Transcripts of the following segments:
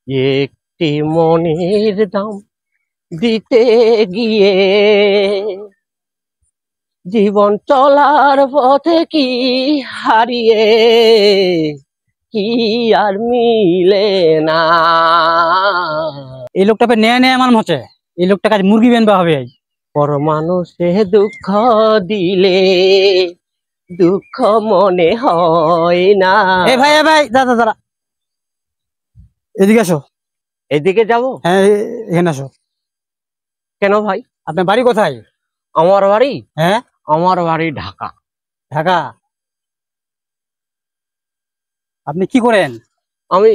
একটি মনের দাম দিতে গিয়ে জীবন চলার পথে কি হারিয়ে কি আর মিলে না। এই লোকটাকে নেয় নেয় আমার মতে এই লোকটা কাজ মুরগি বেনবা হবে। পর মানুষে দুঃখ দিলে দুঃখ মনে হয় না। এ ভাই দাদা দাদা এদিকে আসো। এদিকে যাব? হ্যাঁ এখানে আসো। কেন ভাই? আপনার বাড়ি কোথায়? আমার বাড়ি? হ্যাঁ আমার বাড়ি ঢাকা। ঢাকা? আপনি কি করেন? আমি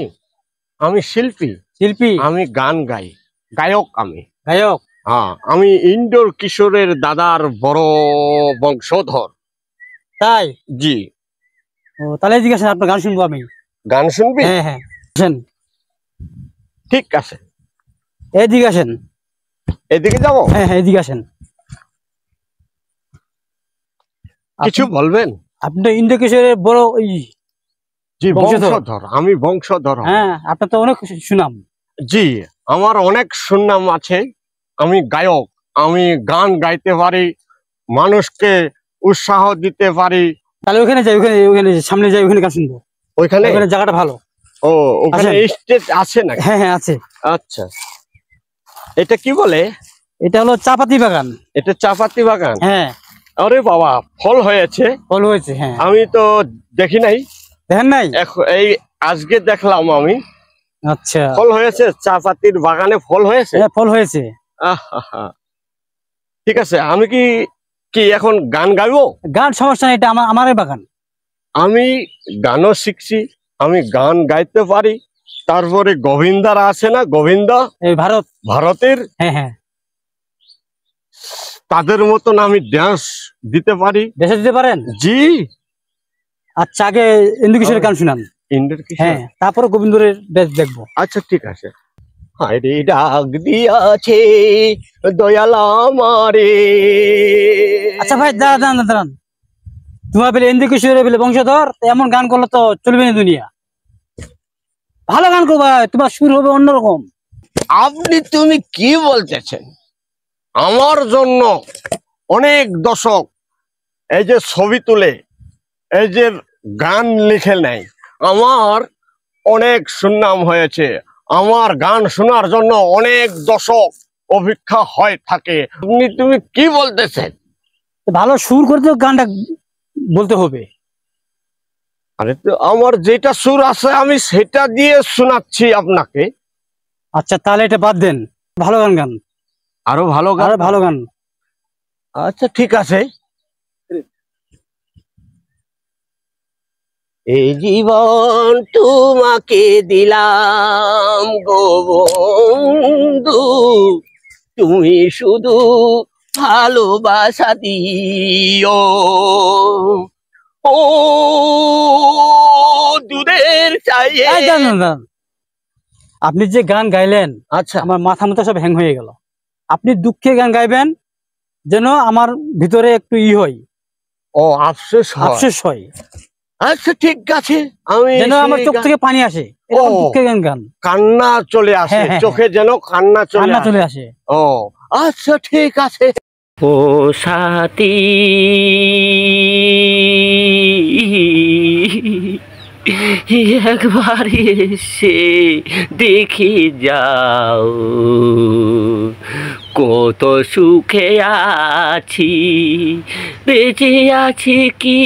আমি শিল্পী। শিল্পী? আমি গান গাই, গায়ক। আমি গায়ক? হ্যাঁ, আমি ইন্দ্র কিশোরের দাদার বড় বংশধর। তাই? জি। ও তাহলে এদিকে আসেন, আপনার গান শুনবো আমি। গান শুনবি? হ্যাঁ হ্যাঁ আসেন। ঠিক আছে, এদিকে আসেন। এদিকে যাবো? হ্যাঁ হ্যাঁ এদিকে আসেন। কিছু বলবেন? আপনি তো ইন্দ্র কিশোরের বড় জি, বংশধর। আমি বংশধর। হ্যাঁ আপনার তো অনেক সুনাম। জি, আমার অনেক সুনাম আছে। আমি গায়ক, আমি গান গাইতে পারি, মানুষকে উৎসাহ দিতে পারি। তাহলে ওখানে যাই, ওখানে সামনে যাই, ওখানে গান শুনবো। ওইখানে জায়গাটা ভালো। ও ওখানে স্টেজ আছে না? হ্যাঁ হ্যাঁ আছে। আচ্ছা, এটা কি বলে? এটা হলো চাপাতি বাগান। এটা চাপাতি বাগান? হ্যাঁ। আরে বাবা, ফল হয়েছে? ফল হয়েছে, হ্যাঁ। আমি তো দেখি নাই। দেখেন নাই? এই আজকে দেখলাম আমি। আচ্ছা, ফল হয়েছে? চাপাতির বাগানে ফল হয়েছে? হ্যাঁ ফল হয়েছে। ঠিক আছে, আমি কি কি এখন গান গাইবো? গান সমস্যা নেই, এটা আমারই বাগান। আমি গানও শিখছি, আমি গান গাইতে পারি। তারপরে গোবিন্দারা আছে না, গোবিন্দা এই ভারতের, হ্যাঁ হ্যাঁ, তাদের মতন আমি ডান্স দিতে পারি। দেশে দিতে পারেন? জি। আচ্ছা, আগে ইন্দ্র কিশোরের গান শুনান। ইন্দ্র কিশোর? হ্যাঁ, তারপরে গোবিন্দরের দেখবো। আচ্ছা ঠিক আছে। হায়রে ডাক দিয়াছে দয়াল আমারে। আচ্ছা ভাই দাঁড়ান দাঁড়ান, তোমার বলে ইন্দ্র কিশোরের বলে বংশধর, এমন গান করলে তো চলবে না দুনিয়া। ভালো গান করবা, তোমার সুর হবে অন্যরকম। তুমি কি বলতেছেন? আমার জন্য অনেক দর্শক এই যে ছবি তুলে, এই যে গান লিখে নেয়, আমার অনেক সুনাম হয়েছে। আমার গান শোনার জন্য অনেক দর্শক অপেক্ষা হয় থাকে। তুমি কি বলতেছেন? ভালো সুর করতে গানটা বলতে হবে। আরে তো আমার যেটা সুর আছে আমি সেটা দিয়ে শোনাচ্ছি আপনাকে। আচ্ছা তাহলে এটা বাদ দেন, ভালো গান গান, আরো ভালো গান। ভালো গান। আচ্ছা ঠিক আছে। এই জীবন তোমাকে দিলাম গো বন্ধু, তুমি শুধু ভালোবাসা দিও। ও দুধের চাইয়ে। আপনি যে গান গাইলেন, আচ্ছা, আমার মাথা মতো সব হ্যাং হয়ে গেল। আপনি দুঃখের গান গাইবেন যেন আমার ভিতরে একটু হয়। ও আফসোস হয়। আচ্ছা ঠিক আছে, আমি যেন আমার চোখ থেকে পানি আসে, দুঃখের গান গান, কান্না চলে আসে চোখে, যেন কান্না চলে আসে। ও আচ্ছা ঠিক আছে। ও সাথী একবার এসে দেখে যাও, কত সুখে আছি, বেঁচে আছি কি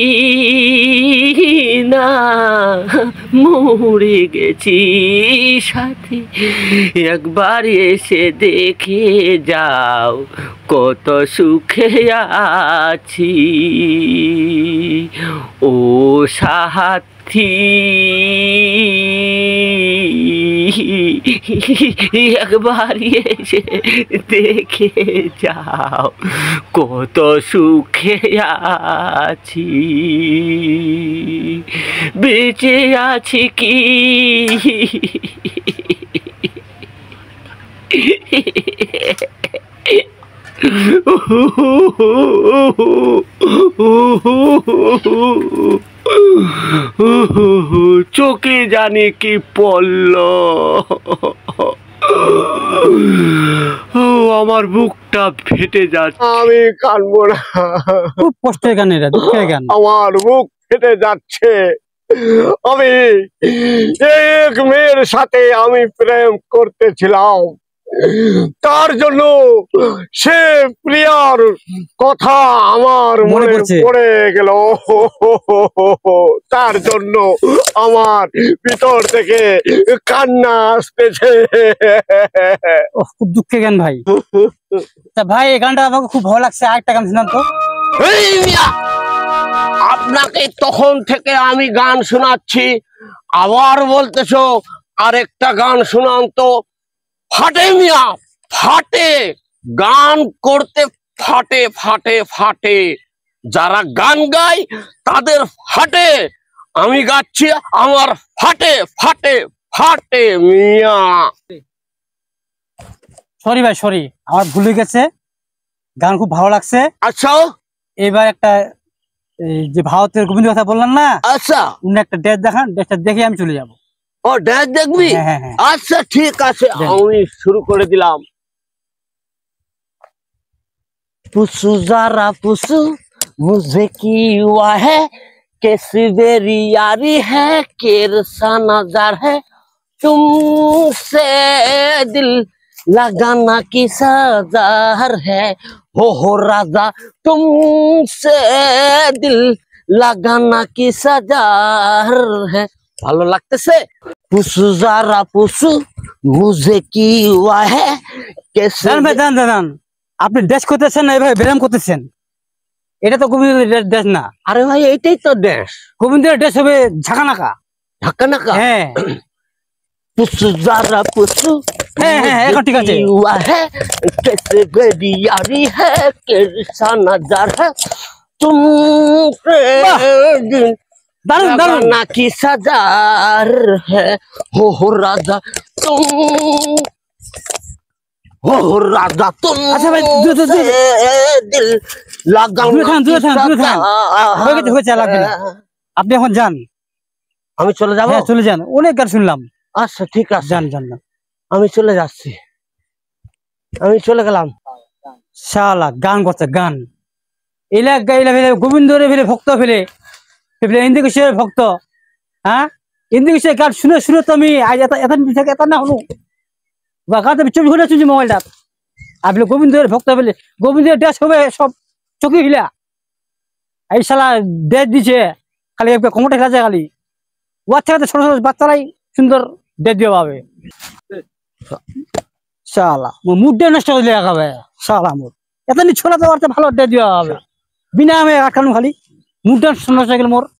না মরে গেছি সাথী, একবার এসে দেখে যাও, কত সুখে আছি। ও সাথী একবার এসে দেখে যাও, কত সুখে আছি, বেঁচে আছি কি চোখে জানি কি পড়ল, আমার বুকটা ফেটে যাচ্ছে, আমি কানবো না, খুব কষ্টের গান, এটা দুঃখের গান। আমার বুক ফেটে যাচ্ছে। আমি এক মেয়ের সাথে আমি প্রেম করতেছিলাম, তার জন্য সে প্রিয়ার কথা আমার মনে পড়ে গেল, তার জন্য আমার ভিতর থেকে কান্না আসতেছে। খুব দুঃখের গান ভাই। তা ভাই এই গানটা আমাকে খুব ভালো লাগছে, আরেকটা গান শোনান তো। এই মিয়া, আপনাকে তখন থেকে আমি গান শোনাচ্ছি, আবার বলতেছো আরেকটা গান শোনান তো। ফাটে মিয়া, ফাটে, গান করতে ফাটে ফাটে ফাটে, যারা গান গায় তাদের ফাটে, আমি গাচ্ছি আমার ফাটে ফাটে ফাটে মিয়া। সরি ভাই, সরি, আমার ভুল হয়ে গেছে, গান খুব ভালো লাগছে। আচ্ছা, এবার একটা যে ভারতের গোবিন্দ কথা বললাম না, আচ্ছা, উনি একটা ড্রেস দেখান, ড্রেসটা দেখে আমি চলে যাবো। ও ড্যান্স দেখবি? হ্যাঁ, হ্যাঁ। আচ্ছা ঠিক আছে, আমি শুরু করে দিলাম। पुसु जरा पुसु मुझे की हुआ है, कैसी बेरी यारी है, कैसा नजर है, तुमसे दिल लगाना की सजार है, हो राजा तुमसे दिल लगाना की सजार है। ভালো লাগতেছে? পুসু জারা পুসু মুঝে কি হুয়া হে, कैसे দাঁড়ান ভাই, দাঁড়ান, আপনি ড্রেস করতেছেন না এভাবে ব্যায়াম করতেছেন? এটা তো গোবিন্দের ড্রেস না। আরে ভাই এইটাই তো ড্যান্স, গোবিন্দের ড্রেস হবে ঝাঁকানাকা। ধাক্কা নাকা। হ্যাঁ পুসু জারা পুসু, হ্যাঁ হ্যাঁ, এখন ঠিক আছে। हुआ है कैसे बेरी यारी है, कैसा नजर है, तुमसे दिल দারুন দারুন। लगाना की सजार है, हो राजा तुम, हो राजा तुम আচ্ছা ভাই, দূরে दिल लगाना দূরে থান, की দূরে থান, দূরে থান। হয়ে গেছে, হয়েছে, सजार লাগবে না। है। আপনি এখন যান। আমি চলে যাবো? হ্যাঁ চলে যান, অনেক গান শুনলাম। আচ্ছা ঠিক আছে, যান যান যান। আমি চলে যাচ্ছি, আমি চলে গেলাম। শালা গান করছে, গান এলা গাইলা ফেলে, গোবিন্দরে ফেলে ভক্ত ফেলে ফেলে, হিন্দি কিশোরের ভক্ত। হ্যাঁ, হিন্দি কিশোরের গান শুনে শুনে তো আমি আজ এত না হলো বা গাতে 24 ঘন্টা শুনছি মোবাইলটা। আপনি গোবিন্দের ভক্ত ফেলে, গোবিন্দের ড্রেস হবে সব চকি হিলা, এই শালা ড্রেস দিছে খালি কমটে খেলা খালি। বাচ্চা ছোট ছোট বাচ্চারাই সুন্দর ড্রেস দিয়ে পাবে। শালা মুডটা নষ্ট হয়ে যাবে, শালা মুড এত ছোলা তো ভালো ড্রেস দেওয়া হবে, বিনা আমি আটকানো খালি মুডটা নষ্ট হয়ে গেল মোর।